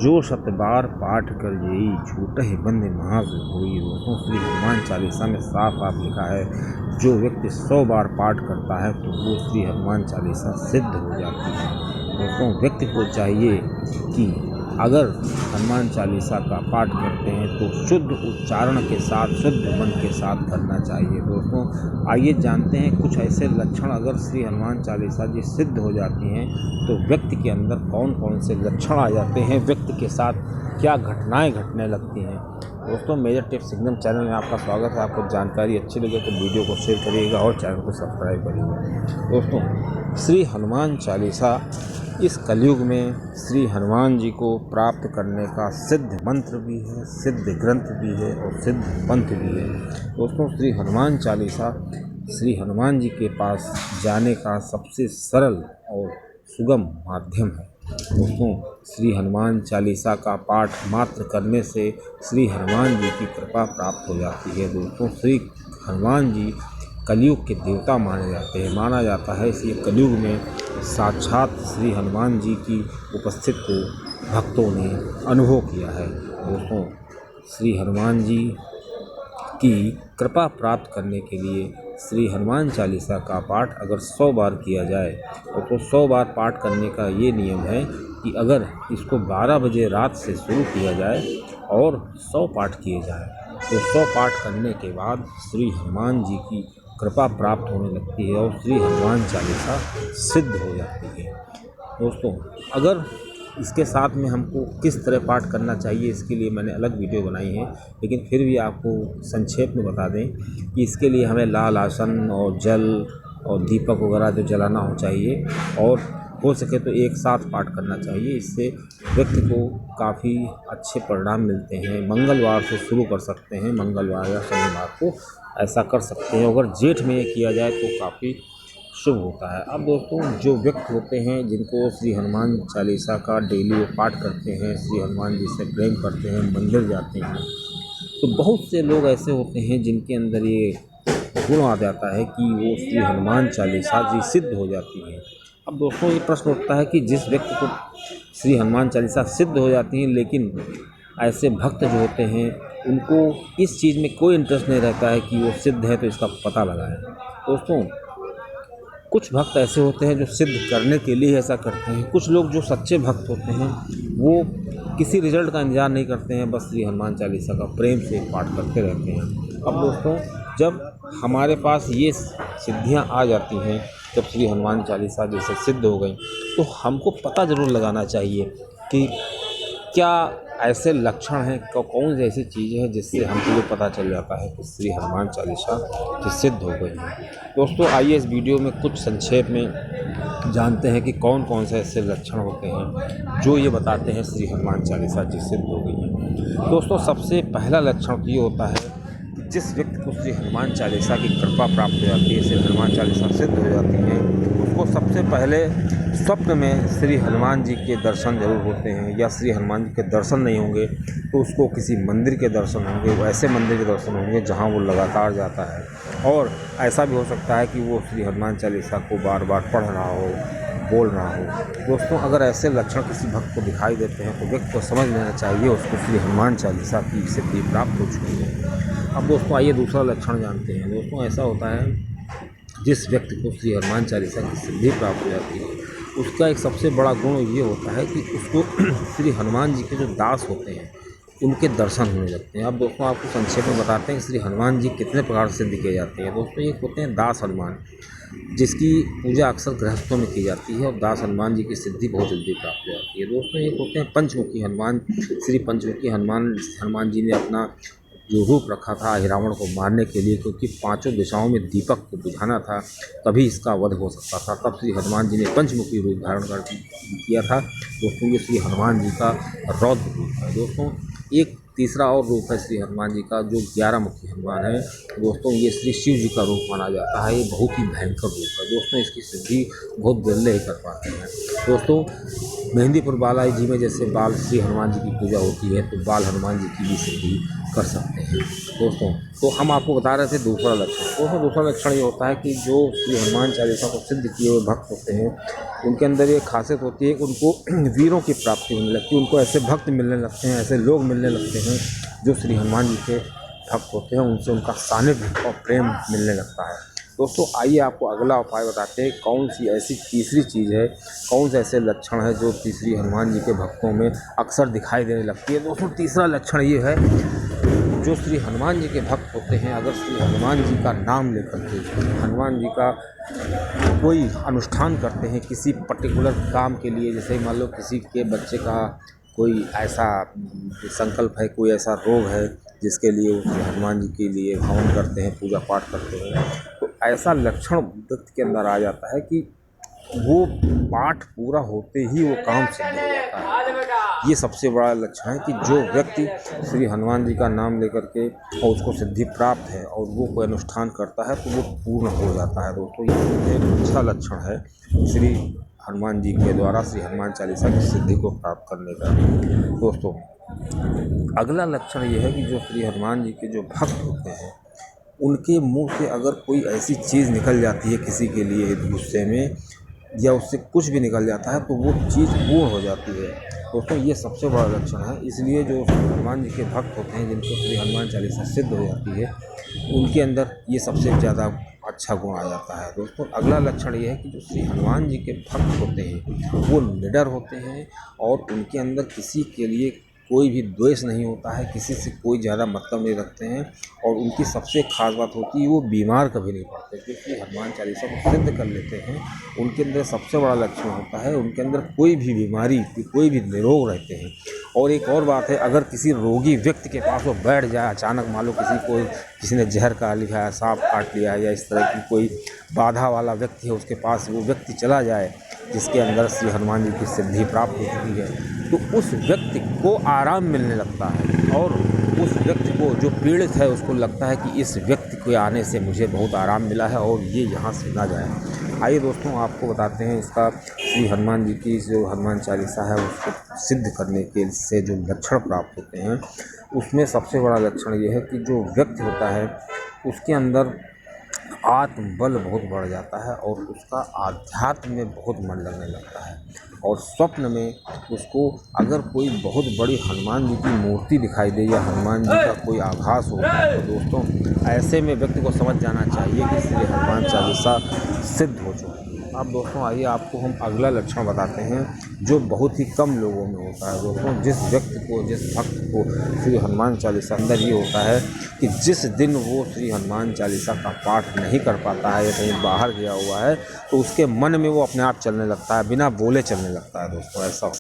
जो शत बार पाठ कर जेई छूटहि बंद महाज होई। दोस्तों श्री हनुमान चालीसा में साफ आप लिखा है जो व्यक्ति 100 बार पाठ करता है तो वो श्री हनुमान चालीसा सिद्ध हो जाती है। दोस्तों व्यक्ति को चाहिए कि अगर हनुमान चालीसा का पाठ करते हैं तो शुद्ध उच्चारण के साथ शुद्ध मन के साथ करना चाहिए। दोस्तों आइए जानते हैं कुछ ऐसे लक्षण अगर श्री हनुमान चालीसा जी सिद्ध हो जाती हैं तो व्यक्ति के अंदर कौन कौन से लक्षण आ जाते हैं, व्यक्ति के साथ क्या घटनाएं घटने लगती हैं। दोस्तों मेजर टिप्स सिंघम चैनल में आपका स्वागत है। आपको जानकारी अच्छी लगे तो वीडियो को शेयर करिएगा और चैनल को सब्सक्राइब करिएगा। दोस्तों श्री हनुमान चालीसा इस कलयुग में श्री हनुमान जी को प्राप्त करने का सिद्ध मंत्र भी है, सिद्ध ग्रंथ भी है और सिद्ध पंथ भी है। दोस्तों श्री हनुमान चालीसा श्री हनुमान जी के पास जाने का सबसे सरल और सुगम माध्यम है। दोस्तों श्री हनुमान चालीसा का पाठ मात्र करने से श्री हनुमान जी की कृपा प्राप्त हो जाती है। दोस्तों श्री हनुमान जी कलयुग के देवता माने जाते हैं। माना जाता है इस कलयुग में साक्षात श्री हनुमान जी की उपस्थिति को भक्तों ने अनुभव किया है। दोस्तों श्री हनुमान जी की कृपा प्राप्त करने के लिए श्री हनुमान चालीसा का पाठ अगर 100 बार किया जाए तो 100 बार पाठ करने का ये नियम है कि अगर इसको 12 बजे रात से शुरू किया जाए और 100 पाठ किए जाए तो 100 पाठ करने के बाद श्री हनुमान जी की कृपा प्राप्त होने लगती है और श्री हनुमान चालीसा सिद्ध हो जाती है। दोस्तों अगर इसके साथ में हमको किस तरह पाठ करना चाहिए इसके लिए मैंने अलग वीडियो बनाई है, लेकिन फिर भी आपको संक्षेप में बता दें कि इसके लिए हमें लाल आसन और जल और दीपक वगैरह जो जलाना हो चाहिए और हो सके तो एक साथ पाठ करना चाहिए। इससे व्यक्ति को काफ़ी अच्छे परिणाम मिलते हैं। मंगलवार से शुरू कर सकते हैं, मंगलवार या शनिवार को ऐसा कर सकते हैं। अगर जेठ में ये किया जाए तो काफ़ी शुभ होता है। अब दोस्तों जो व्यक्ति होते हैं जिनको श्री हनुमान चालीसा का डेली वो पाठ करते हैं, श्री हनुमान जी से प्रेम करते हैं, मंदिर जाते हैं, तो बहुत से लोग ऐसे होते हैं जिनके अंदर ये गुण आ जाता है कि वो श्री हनुमान चालीसा जी सिद्ध हो जाती है। अब दोस्तों ये प्रश्न उठता है कि जिस व्यक्ति को श्री हनुमान चालीसा सिद्ध हो जाती है लेकिन ऐसे भक्त जो होते हैं उनको इस चीज़ में कोई इंटरेस्ट नहीं रहता है कि वो सिद्ध है तो इसका पता लगाएं। दोस्तों कुछ भक्त ऐसे होते हैं जो सिद्ध करने के लिए ऐसा करते हैं। कुछ लोग जो सच्चे भक्त होते हैं वो किसी रिजल्ट का इंतजार नहीं करते हैं, बस श्री हनुमान चालीसा का प्रेम से पाठ करते रहते हैं। अब दोस्तों जब हमारे पास ये सिद्धियां आ जाती हैं, जब श्री हनुमान चालीसा जैसे सिद्ध हो गई तो हमको पता ज़रूर लगाना चाहिए कि क्या ऐसे लक्षण हैं, कौन सी ऐसी चीज़ें हैं जिससे हमको ये पता चल जाता है कि श्री हनुमान चालीसा की सिद्ध हो गई है। दोस्तों आइए इस वीडियो में कुछ संक्षेप में जानते हैं कि कौन कौन से ऐसे लक्षण होते हैं जो ये बताते हैं श्री हनुमान चालीसा जी सिद्ध हो गई है। दोस्तों सबसे पहला लक्षण ये होता है कि जिस व्यक्ति को श्री हनुमान चालीसा की कृपा प्राप्त हो जाती है, श्री हनुमान चालीसा सिद्ध हो जाती है, उसको सबसे पहले स्वप्न में श्री हनुमान जी के दर्शन जरूर होते हैं, या श्री हनुमान जी के दर्शन नहीं होंगे तो उसको किसी मंदिर के दर्शन होंगे, वो ऐसे मंदिर के दर्शन होंगे जहां वो लगातार जाता है। और ऐसा भी हो सकता है कि वो श्री हनुमान चालीसा को बार बार पढ़ रहा हो, बोल रहा हो। दोस्तों अगर ऐसे लक्षण किसी भक्त को दिखाई देते हैं तो व्यक्ति को समझ लेना चाहिए उसको श्री हनुमान चालीसा की सिद्धि प्राप्त हो चुकी है। अब दोस्तों आइए दूसरा लक्षण जानते हैं। दोस्तों ऐसा होता है जिस व्यक्ति को श्री हनुमान चालीसा की सिद्धि प्राप्त हो जाती है उसका एक सबसे बड़ा गुण ये होता है कि उसको श्री हनुमान जी के जो दास होते हैं उनके दर्शन होने लगते हैं। अब दोस्तों आपको संक्षेप में बताते हैं कि श्री हनुमान जी कितने प्रकार से सिद्ध किए जाते हैं। दोस्तों एक होते हैं दास हनुमान, जिसकी पूजा अक्सर गृहस्थों में की जाती है और दास हनुमान जी की सिद्धि बहुत जल्दी प्राप्त हो जाती है। दोस्तों एक होते हैं पंचमुखी हनुमान। श्री पंचमुखी हनुमान जी ने अपना जो रूप रखा था हिरावण को मारने के लिए, क्योंकि 5 दिशाओं में दीपक को बुझाना था तभी इसका वध हो सकता था, तब श्री हनुमान जी ने पंचमुखी रूप धारण कर किया था। दोस्तों ये श्री हनुमान जी का रौद्र रूप है। दोस्तों एक तीसरा और रूप है श्री हनुमान जी का जो 11 मुखी हनुमान है। दोस्तों ये श्री शिव जी का रूप माना जाता है, ये बहुत ही भयंकर रूप है। दोस्तों इसकी सिद्धि बहुत बिरले ही कर पाते हैं। दोस्तों मेहंदीपुर बालाजी में जैसे बाल श्री हनुमान जी की पूजा होती है तो बाल हनुमान जी की भी सिद्धि कर सकते हैं दोस्तों। तो हम आपको बता रहे थे दूसरा लक्षण। दोस्तों दूसरा लक्षण ये होता है कि जो श्री हनुमान चालीसा को सिद्ध किए हुए भक्त होते हैं उनके अंदर ये खासियत होती है कि उनको वीरों की प्राप्ति होने लगती है, उनको ऐसे भक्त मिलने लगते हैं, ऐसे लोग मिलने लगते हैं जो श्री हनुमान जी के भक्त होते हैं, उनसे उनका सानिध्य और प्रेम मिलने लगता है। दोस्तों आइए आपको अगला उपाय बताते हैं, कौन सी ऐसी तीसरी चीज़ है, कौन से ऐसे लक्षण है जो श्री हनुमान जी के भक्तों में अक्सर दिखाई देने लगती है। दोस्तों तीसरा लक्षण ये है, जो श्री हनुमान जी के भक्त होते हैं अगर श्री हनुमान जी का नाम लेकर के हनुमान जी का कोई अनुष्ठान करते हैं किसी पर्टिकुलर काम के लिए, जैसे मान लो किसी के बच्चे का कोई ऐसा संकल्प है, कोई ऐसा रोग है जिसके लिए वो श्री हनुमान जी के लिए हवन करते हैं, पूजा पाठ करते हैं, तो ऐसा लक्षण व्यक्ति के अंदर आ जाता है कि वो पाठ पूरा होते ही वो काम सिद्ध हो जाता है। ये सबसे बड़ा लक्षण है कि जो व्यक्ति श्री हनुमान जी का नाम लेकर के और उसको सिद्धि प्राप्त है और वो कोई अनुष्ठान करता है तो वो पूर्ण हो जाता है। दोस्तों ये एक अच्छा लक्षण है श्री हनुमान जी के द्वारा श्री हनुमान चालीसा की सिद्धि को प्राप्त करने का। दोस्तों अगला लक्षण ये है कि जो श्री हनुमान जी के जो भक्त होते हैं उनके मुंह से अगर कोई ऐसी चीज़ निकल जाती है किसी के लिए गुस्से में या उससे कुछ भी निकल जाता है तो वो चीज़ पूर्ण हो जाती है। दोस्तों ये सबसे बड़ा लक्षण है, इसलिए जो हनुमान जी के भक्त होते हैं जिनको श्री हनुमान चालीसा सिद्ध हो जाती है उनके अंदर ये सबसे ज़्यादा अच्छा गुण आ जाता है। दोस्तों अगला लक्षण ये है कि जो श्री हनुमान जी के भक्त होते हैं वो निडर होते हैं और उनके अंदर किसी के लिए कोई भी द्वेष नहीं होता है, किसी से कोई ज़्यादा मतलब नहीं रखते हैं और उनकी सबसे खास बात होती है वो बीमार कभी नहीं पड़ते, क्योंकि हनुमान चालीसा को सिद्ध कर लेते हैं। उनके अंदर सबसे बड़ा लक्षण होता है उनके अंदर कोई भी बीमारी कोई भी निरोग रहते हैं। और एक और बात है, अगर किसी रोगी व्यक्ति के पास वो बैठ जाए अचानक, मान लो किसी ने जहर खा लिया है, सांप काट लिया है या इस तरह की कोई बाधा वाला व्यक्ति है उसके पास वो व्यक्ति चला जाए जिसके अंदर श्री हनुमान जी की सिद्धि प्राप्त हो चुकी है तो उस व्यक्ति को आराम मिलने लगता है और उस व्यक्ति को जो पीड़ित है उसको लगता है कि इस व्यक्ति के आने से मुझे बहुत आराम मिला है और ये यहाँ से ना जाए। आइए दोस्तों आपको बताते हैं इसका श्री हनुमान जी की जो हनुमान चालीसा है उसको सिद्ध करने के से जो लक्षण प्राप्त होते हैं उसमें सबसे बड़ा लक्षण ये है कि जो व्यक्ति होता है उसके अंदर आत्मबल बहुत बढ़ जाता है और उसका आध्यात्म में बहुत मन लगने लगता है और स्वप्न में उसको अगर कोई बहुत बड़ी हनुमान जी की मूर्ति दिखाई दे या हनुमान जी का कोई आभास हो तो दोस्तों ऐसे में व्यक्ति को समझ जाना चाहिए कि श्री हनुमान चालीसा सिद्ध हो चुकी है। अब दोस्तों आइए आपको हम अगला लक्षण बताते हैं जो बहुत ही कम लोगों में होता है। दोस्तों जिस व्यक्ति को जिस भक्त को श्री हनुमान चालीसा अंदर ये होता है कि जिस दिन वो श्री हनुमान चालीसा का पाठ नहीं कर पाता है या कहीं बाहर गया हुआ है तो उसके मन में वो अपने आप चलने लगता है, बिना बोले चलने लगता है। दोस्तों ऐसा